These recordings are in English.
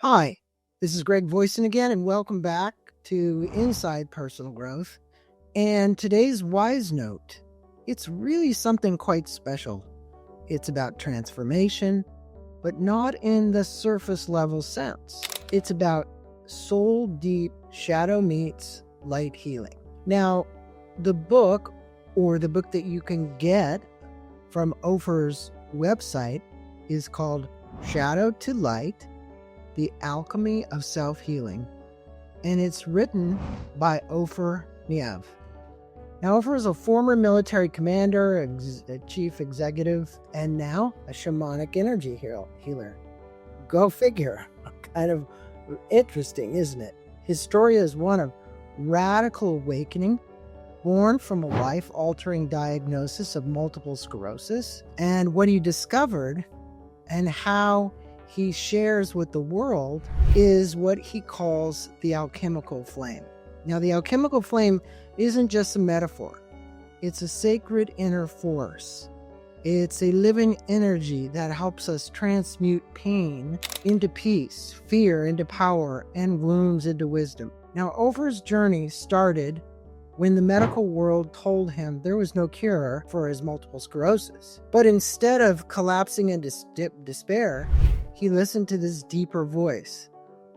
Hi, this is Greg Voisen again, and welcome back to Inside Personal Growth. And today's WizeNote, it's really something quite special. It's about transformation, but not in the surface level sense. It's about soul deep shadow meets light healing. Now, the book, or the book that you can get from Ofer's website, is called Shadow to Light: The Alchemy of Self-Healing, and it's written by Ofer Niv. Now, Ofer is a former military commander, a chief executive, and now a shamanic energy healer. Go figure. Kind of interesting, isn't it? His story is one of radical awakening, born from a life-altering diagnosis of multiple sclerosis, and what he discovered and how he shares with the world is what he calls the alchemical flame. Now, the alchemical flame isn't just a metaphor. It's a sacred inner force. It's a living energy that helps us transmute pain into peace, fear into power, and wounds into wisdom. Now, Ofer's journey started when the medical world told him there was no cure for his multiple sclerosis. But instead of collapsing into despair, he listened to this deeper voice,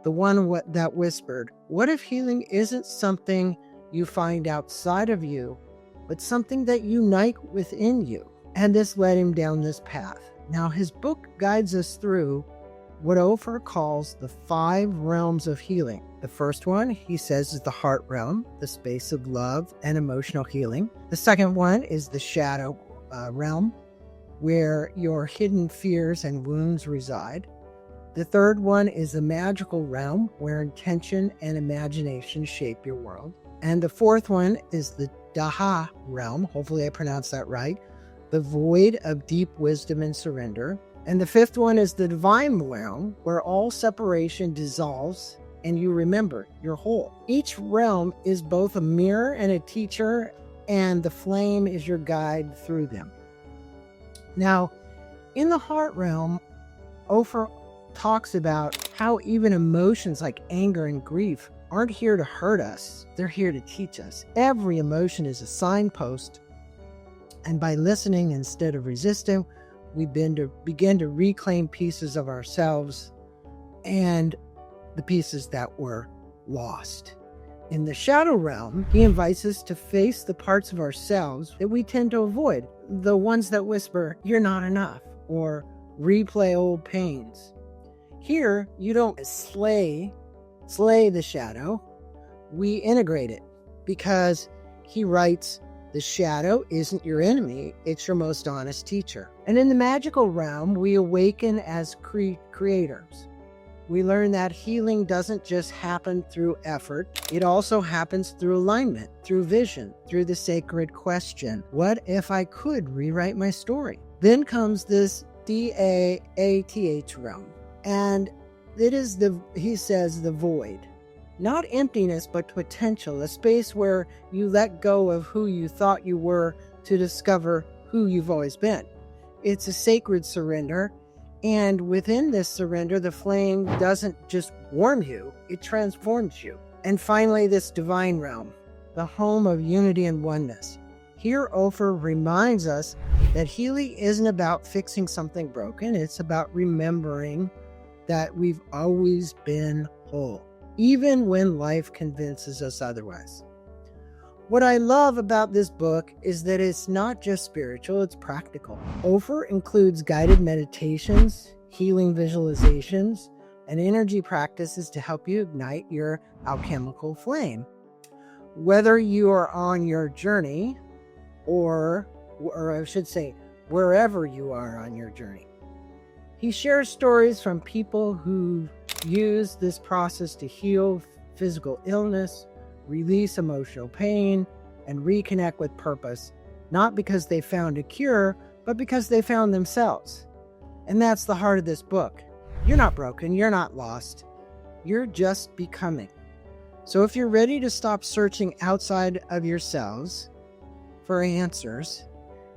the one that whispered, "What if healing isn't something you find outside of you, but something that unites within you?" And this led him down this path. Now, his book guides us through what Ofer calls the 5 realms of healing. The first one, he says, is the heart realm, the space of love and emotional healing. The second one is the shadow realm, where your hidden fears and wounds reside. The third one is the magical realm, where intention and imagination shape your world. And the fourth one is the Daha realm, hopefully I pronounced that right, the void of deep wisdom and surrender. And the fifth one is the divine realm, where all separation dissolves and you remember you're whole. Each realm is both a mirror and a teacher, and the flame is your guide through them. Now, in the heart realm, Ofer talks about how even emotions like anger and grief aren't here to hurt us. They're here to teach us. Every emotion is a signpost, and by listening instead of resisting, we begin to reclaim pieces of ourselves and the pieces that were lost. In the shadow realm, he invites us to face the parts of ourselves that we tend to avoid, the ones that whisper, "You're not enough," or replay old pains. Here, you don't slay the shadow, we integrate it, because he writes, "The shadow isn't your enemy, it's your most honest teacher." And in the magical realm, we awaken as creators. We learn that healing doesn't just happen through effort, it also happens through alignment, through vision, through the sacred question, what if I could rewrite my story? Then comes this DAATH realm, and it is he says, the void. Not emptiness, but potential, a space where you let go of who you thought you were to discover who you've always been. It's a sacred surrender, and within this surrender, the flame doesn't just warm you, it transforms you. And finally, this divine realm, the home of unity and oneness. Here, Ofer reminds us that healing isn't about fixing something broken, it's about remembering that we've always been whole, even when life convinces us otherwise. What I love about this book is that it's not just spiritual, it's practical. Ofer includes guided meditations, healing visualizations, and energy practices to help you ignite your alchemical flame. Whether you are on your journey, or I should say, wherever you are on your journey. He shares stories from people who use this process to heal physical illness, release emotional pain, and reconnect with purpose, not because they found a cure, but because they found themselves. And that's the heart of this book. You're not broken, you're not lost, you're just becoming. So if you're ready to stop searching outside of yourselves for answers,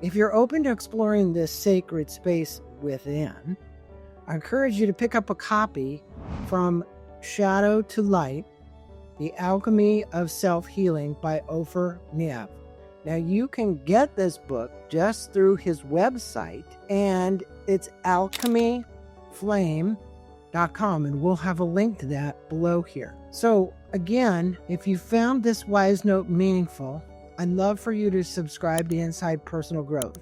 if you're open to exploring this sacred space within, I encourage you to pick up a copy From Shadow to Light, The Alchemy of Self-Healing by Ofer Niv. Now, you can get this book just through his website, and it's alchemyflame.com, and we'll have a link to that below here. So, again, if you found this WizeNote meaningful, I'd love for you to subscribe to Inside Personal Growth.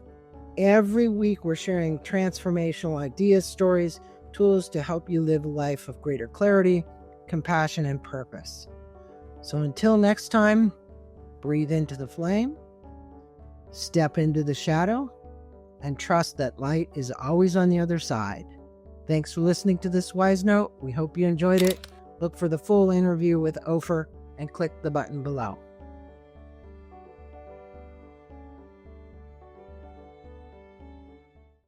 Every week, we're sharing transformational ideas, stories, tools to help you live a life of greater clarity, compassion, and purpose. So until next time, breathe into the flame, step into the shadow, and trust that light is always on the other side. Thanks for listening to this WizeNote. We hope you enjoyed it. Look for the full interview with Ofer and click the button below.